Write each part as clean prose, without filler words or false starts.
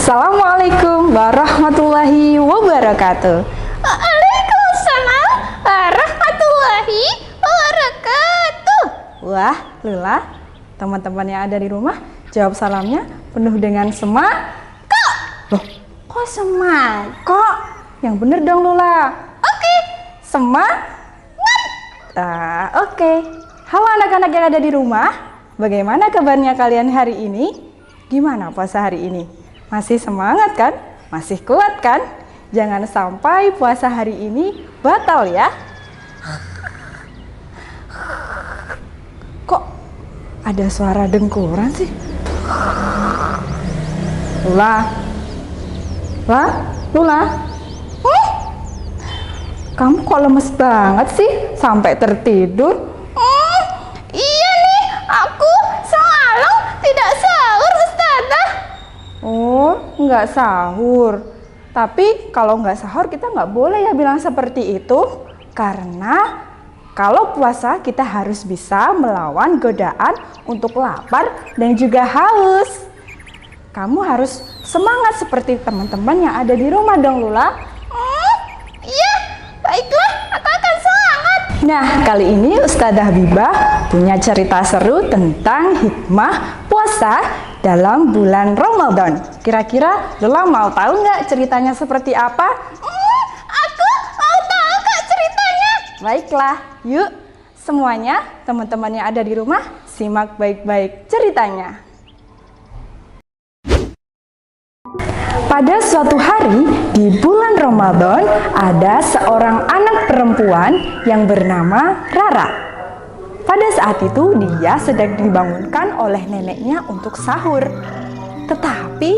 Assalamualaikum warahmatullahi wabarakatuh. Waalaikumsalam warahmatullahi wabarakatuh. Wah, Lula, teman-teman yang ada di rumah, jawab salamnya penuh dengan semangat. Loh, kok semangat? Kok? Yang bener dong, Lula. Oke. Semangat. Oke. Halo anak-anak yang ada di rumah, bagaimana kabarnya kalian hari ini? Gimana puasa hari ini? Masih semangat kan? Masih kuat kan? Jangan sampai puasa hari ini batal ya. Kok ada suara dengkuran sih? Lula? Lula? Kamu kok lemes banget sih sampai tertidur? Iya nih, aku semalam tidak sahur, Ustazah. Oh, nggak sahur. Tapi kalau nggak sahur kita nggak boleh ya bilang seperti itu. Karena kalau puasa kita harus bisa melawan godaan untuk lapar dan juga haus. Kamu harus semangat seperti teman-teman yang ada di rumah dong, Lula. Iya, baiklah, aku akan semangat. Nah, kali ini Ustazah Habibah punya cerita seru tentang hikmah puasa dalam bulan Ramadan. Kira-kira Lula mau tahu nggak ceritanya seperti apa? Aku mau tahu Kak ceritanya. Baiklah, yuk semuanya teman-teman yang ada di rumah simak baik-baik ceritanya. Pada suatu hari di bulan Ramadan ada seorang anak perempuan yang bernama Rara. Pada saat itu dia sedang dibangunkan oleh neneknya untuk sahur. Tetapi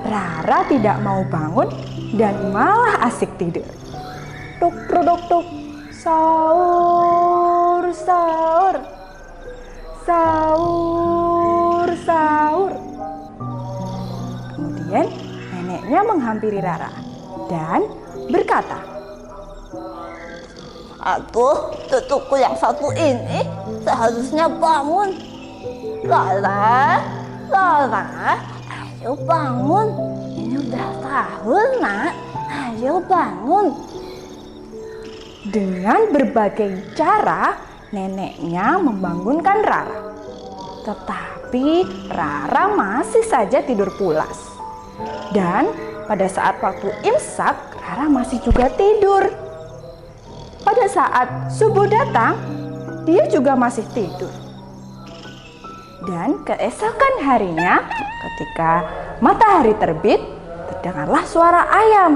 Rara tidak mau bangun dan malah asik tidur. Tuk tuk tuk, sahur sahur, sahur sahur. Kemudian neneknya menghampiri Rara dan berkata, Aduh, cucuku yang satu ini seharusnya bangun. Lala, ayo bangun. Ini udah sahur, Nak. Ayo bangun. Dengan berbagai cara, neneknya membangunkan Rara. Tetapi Rara masih saja tidur pulas. Dan pada saat waktu imsak, Rara masih juga tidur. Pada saat subuh datang, dia juga masih tidur. Dan keesokan harinya, ketika matahari terbit, terdengarlah suara ayam.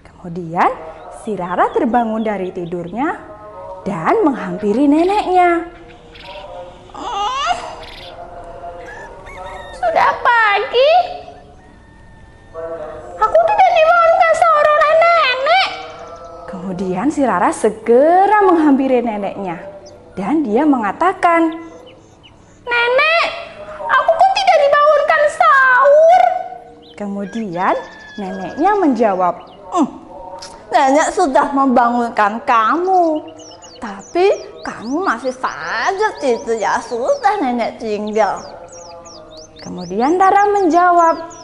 Kemudian si Rara terbangun dari tidurnya dan menghampiri neneknya. Sudah pagi. Aku tidak dibangunkan sahur oleh nenek. Kemudian si Rara segera menghampiri neneknya dan dia mengatakan, Nenek, aku kok tidak dibangunkan sahur? Kemudian neneknya menjawab, Nenek sudah membangunkan kamu. Tapi kamu masih saja tidur, ya sudah nenek tinggal. Kemudian Rara menjawab,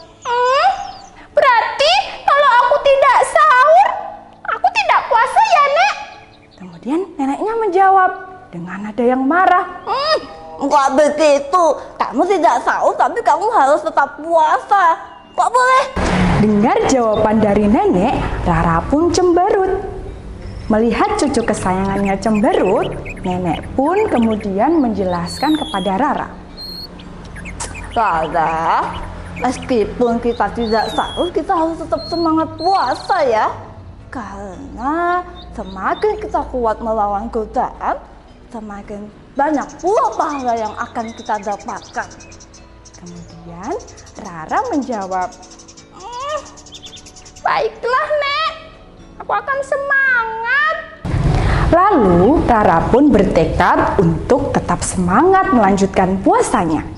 Berarti kalau aku tidak sahur, aku tidak puasa ya, Nek? Kemudian neneknya menjawab dengan nada yang marah, Enggak begitu. Kamu tidak sahur tapi kamu harus tetap puasa. Kok boleh? Dengar jawaban dari nenek, Rara pun cemberut. Melihat cucu kesayangannya cemberut, nenek pun kemudian menjelaskan kepada Rara. Rara, meskipun kita tidak sahur, kita harus tetap semangat puasa ya. Karena semakin kita kuat melawan godaan, semakin banyak pula pahala yang akan kita dapatkan. Kemudian Rara menjawab, Baiklah, Nek. Aku akan semangat. Lalu Rara pun bertekad untuk tetap semangat melanjutkan puasanya.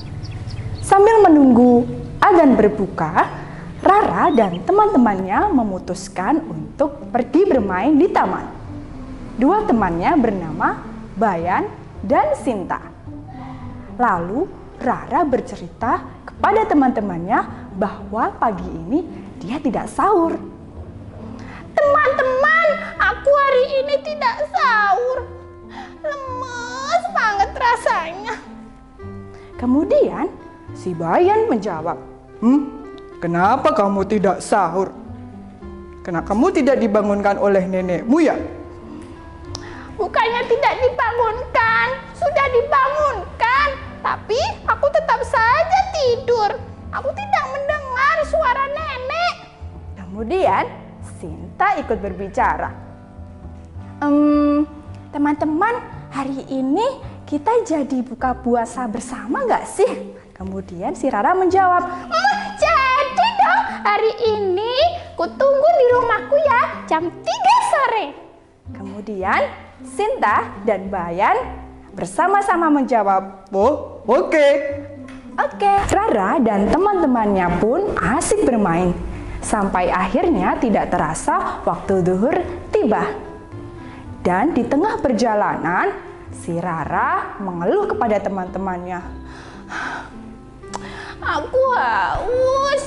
Sambil menunggu azan berbuka, Rara dan teman-temannya memutuskan untuk pergi bermain di taman. Dua temannya bernama Bayan dan Sinta. Lalu Rara bercerita kepada teman-temannya bahwa pagi ini dia tidak sahur. Teman-teman, aku hari ini tidak sahur. Lemes banget rasanya. Kemudian si Bayan menjawab, Kenapa kamu tidak sahur? Kenapa kamu tidak dibangunkan oleh nenekmu ya? Bukannya tidak dibangunkan, sudah dibangunkan. Tapi aku tetap saja tidur. Aku tidak mendengar suara nenek. Kemudian Sinta ikut berbicara. Teman-teman, hari ini kita jadi buka puasa bersama nggak sih? Kemudian si Rara menjawab, Jadi dong, hari ini kutunggu di rumahku ya, jam 3 sore. Kemudian Sinta dan Bayan bersama-sama menjawab, Oh, oke. Oke. Rara dan teman-temannya pun asik bermain. Sampai akhirnya tidak terasa waktu zuhur tiba. Dan di tengah perjalanan, si Rara mengeluh kepada teman-temannya. Aku haus,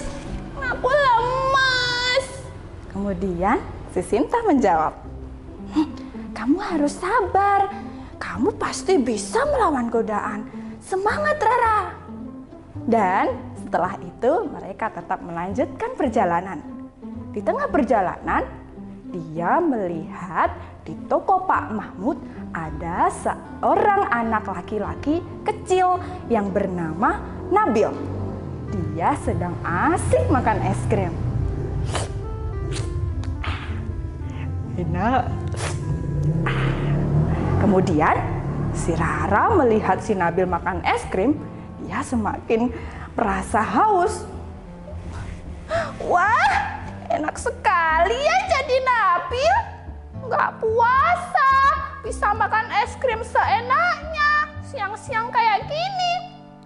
aku lemas. Kemudian si Sinta menjawab, kamu harus sabar. Kamu pasti bisa melawan godaan. Semangat Rara. Dan setelah itu mereka tetap melanjutkan perjalanan. Di tengah perjalanan, dia melihat di toko Pak Mahmud ada seorang anak laki-laki kecil yang bernama Nabil. Dia sedang asik makan es krim. Enak. Kemudian si Rara melihat si Nabil makan es krim, dia semakin merasa haus. Wah, enak sekali ya jadi Nabil. Nggak puasa, bisa makan es krim seenaknya. Siang-siang kayak gini,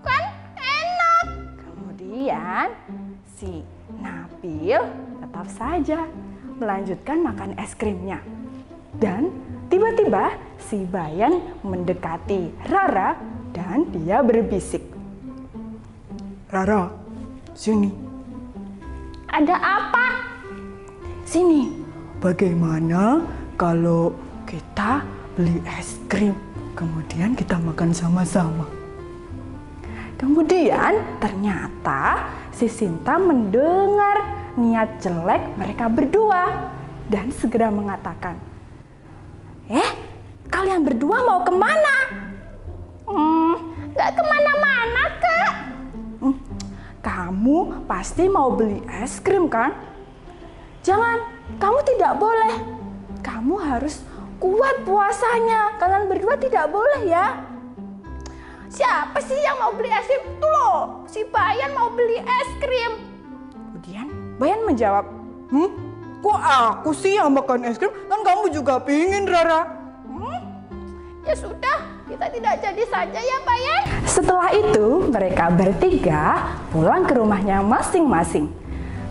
kan enak. Kemudian si Nabil tetap saja melanjutkan makan es krimnya. Dan tiba-tiba si Bayan mendekati Rara dan dia berbisik. Rara, sini. Ada apa? Sini, Bagaimana kalau kita beli es krim, kemudian kita makan sama-sama? kemudian ternyata si Sinta mendengar niat jelek mereka berdua dan segera mengatakan, kalian berdua mau kemana? Nggak kemana-mana, Kak. Kamu pasti mau beli es krim kan? Jangan, kamu tidak boleh. Kamu harus kuat puasanya. Kalian berdua tidak boleh ya. Siapa sih yang mau beli es krim? Tuh loh, si Bayan mau beli es krim. Kemudian Bayan menjawab, Kok aku sih yang makan es krim? Kan kamu juga pingin, Rara. Ya sudah, kita tidak jadi saja ya, Bayan. setelah itu mereka bertiga pulang ke rumahnya masing-masing.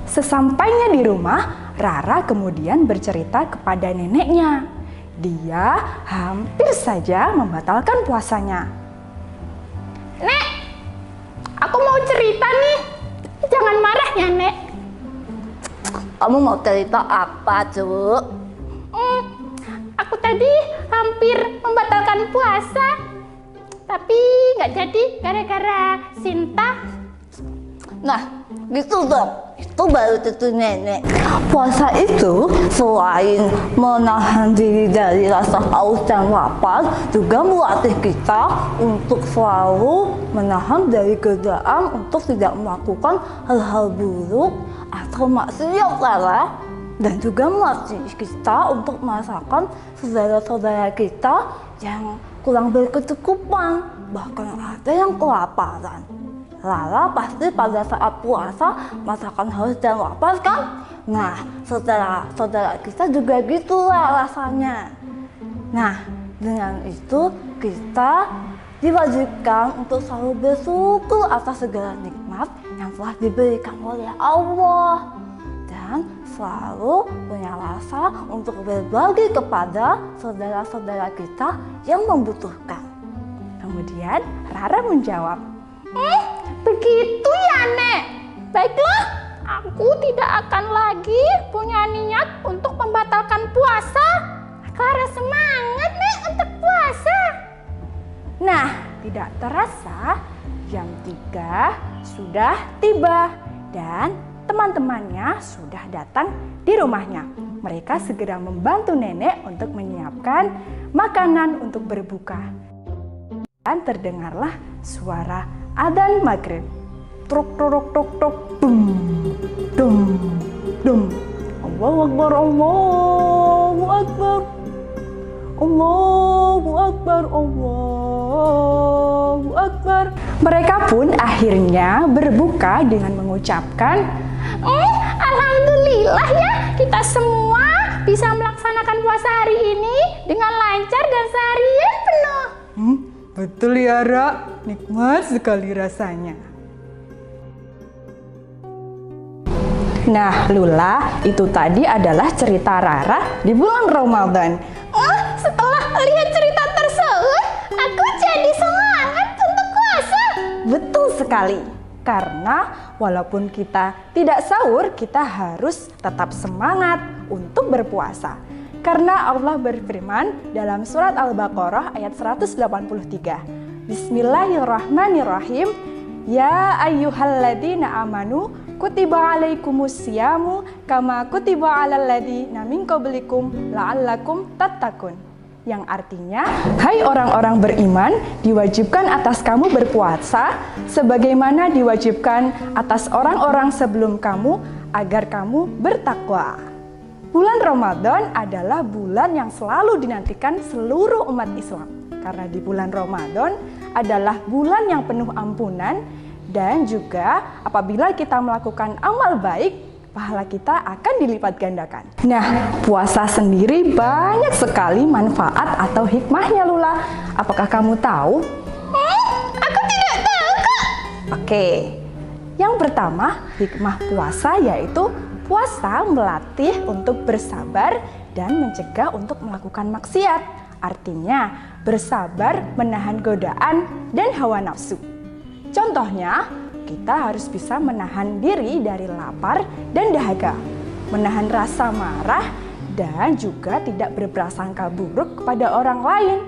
Sesampainya di rumah, Rara kemudian bercerita kepada neneknya. Dia hampir saja membatalkan puasanya. Nek, aku mau cerita nih. Jangan marah ya, Nek. Kamu mau cerita apa, Cuk? Aku tadi hampir membatalkan puasa. Tapi nggak jadi gara-gara Sinta. Nah, gitu dong. Itu baru cucu nenek. Puasa itu selain menahan diri dari rasa haus dan lapar, juga melatih kita untuk selalu menahan dari godaan untuk tidak melakukan hal-hal buruk atau maksiat, Lara. Dan juga melatih kita untuk merasakan saudara-saudara kita yang kurang berkecukupan, bahkan ada yang kelaparan. Lala pasti pada saat puasa merasakan haus dan lapar kan? Nah, saudara-saudara kita juga gitulah rasanya. Nah, dengan itu kita diwajibkan untuk selalu bersyukur atas segala nikmat yang telah diberikan oleh Allah. Dan selalu punya rasa untuk berbagi kepada saudara-saudara kita yang membutuhkan. Kemudian Rara menjawab, Begitu ya, Nek. Baiklah, aku tidak akan lagi punya niat untuk membatalkan puasa. Aku harus semangat, Nek, untuk puasa. Nah, tidak terasa jam 3 sudah tiba dan teman-temannya sudah datang di rumahnya. Mereka segera membantu nenek untuk menyiapkan makanan untuk berbuka. Dan terdengarlah suara adzan maghrib. Truk truk truk truk dum dum dum. Allahu akbar, Allahu akbar. Allahu akbar, Allahu akbar. Mereka pun akhirnya berbuka dengan mengucapkan, Alhamdulillah ya, kita semua bisa melaksanakan puasa hari ini dengan lancar dan seharian penuh. Betul ya, Ra. Nikmat sekali rasanya. Nah, Lula, itu tadi adalah cerita Rara di bulan Ramadan. Setelah lihat cerita tersebut, aku jadi semangat untuk puasa. Betul sekali. Karena walaupun kita tidak sahur, kita harus tetap semangat untuk berpuasa. Karena Allah berfirman dalam surat Al-Baqarah ayat 183. Bismillahirrahmanirrahim. Ya ayyuhalladzina amanu kutiba alaikumusyamu kama kutiba alal ladzina min qablikum la'allakum tattaqun. Yang artinya, hai orang-orang beriman, diwajibkan atas kamu berpuasa sebagaimana diwajibkan atas orang-orang sebelum kamu agar kamu bertakwa. Bulan Ramadan adalah bulan yang selalu dinantikan seluruh umat Islam. Karena di bulan Ramadan adalah bulan yang penuh ampunan dan juga apabila kita melakukan amal baik, pahala kita akan dilipat gandakan. Nah, puasa sendiri banyak sekali manfaat atau hikmahnya, Lula. Apakah kamu tahu? Aku tidak tahu, Kak. Oke. Yang pertama, hikmah puasa yaitu puasa melatih untuk bersabar dan mencegah untuk melakukan maksiat. Artinya, bersabar menahan godaan dan hawa nafsu. Contohnya, kita harus bisa menahan diri dari lapar dan dahaga, menahan rasa marah, dan juga tidak berprasangka buruk kepada orang lain.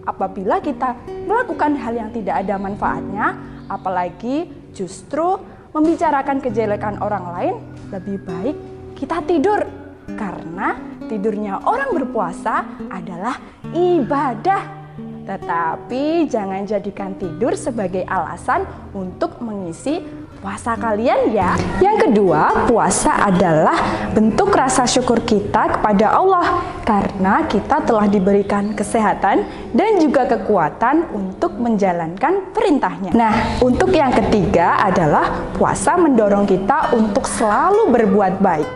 Apabila kita melakukan hal yang tidak ada manfaatnya, apalagi justru membicarakan kejelekan orang lain, lebih baik kita tidur. Karena tidurnya orang berpuasa adalah ibadah. Tetapi jangan jadikan tidur sebagai alasan untuk mengisi puasa kalian ya. Yang kedua, puasa adalah bentuk rasa syukur kita kepada Allah karena kita telah diberikan kesehatan dan juga kekuatan untuk menjalankan perintahnya. Nah, untuk yang ketiga adalah puasa mendorong kita untuk selalu berbuat baik.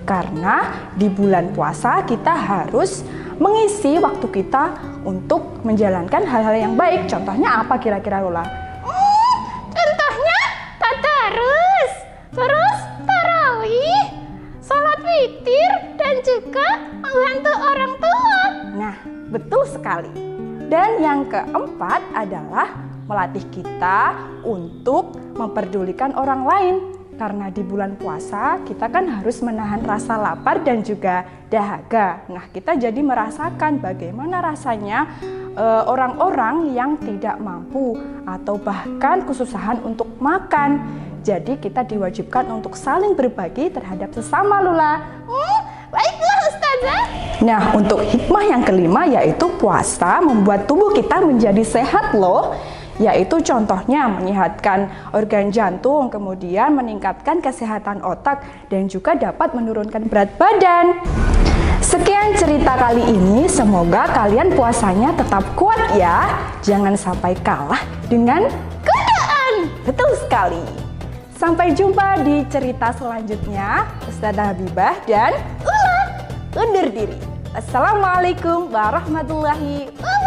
Karena di bulan puasa kita harus mengisi waktu kita untuk menjalankan hal-hal yang baik. Contohnya apa kira-kira, Lula? Contohnya tadarus, terus tarawih, sholat witir, dan juga membantu orang tua. Nah, betul sekali. Dan yang keempat adalah melatih kita untuk memperdulikan orang lain. Karena di bulan puasa kita kan harus menahan rasa lapar dan juga dahaga. Nah, kita jadi merasakan bagaimana rasanya orang-orang yang tidak mampu atau bahkan kesusahan untuk makan. Jadi kita diwajibkan untuk saling berbagi terhadap sesama, Lula. Baiklah, Ustazah. Nah, untuk hikmah yang kelima yaitu puasa membuat tubuh kita menjadi sehat loh. Yaitu contohnya menyehatkan organ jantung, kemudian meningkatkan kesehatan otak, dan juga dapat menurunkan berat badan. Sekian cerita kali ini, semoga kalian puasanya tetap kuat ya. Jangan sampai kalah dengan godaan. Betul sekali. Sampai jumpa di cerita selanjutnya. Ustazah Habibah dan Lula undur diri. Assalamualaikum warahmatullahi wabarakatuh.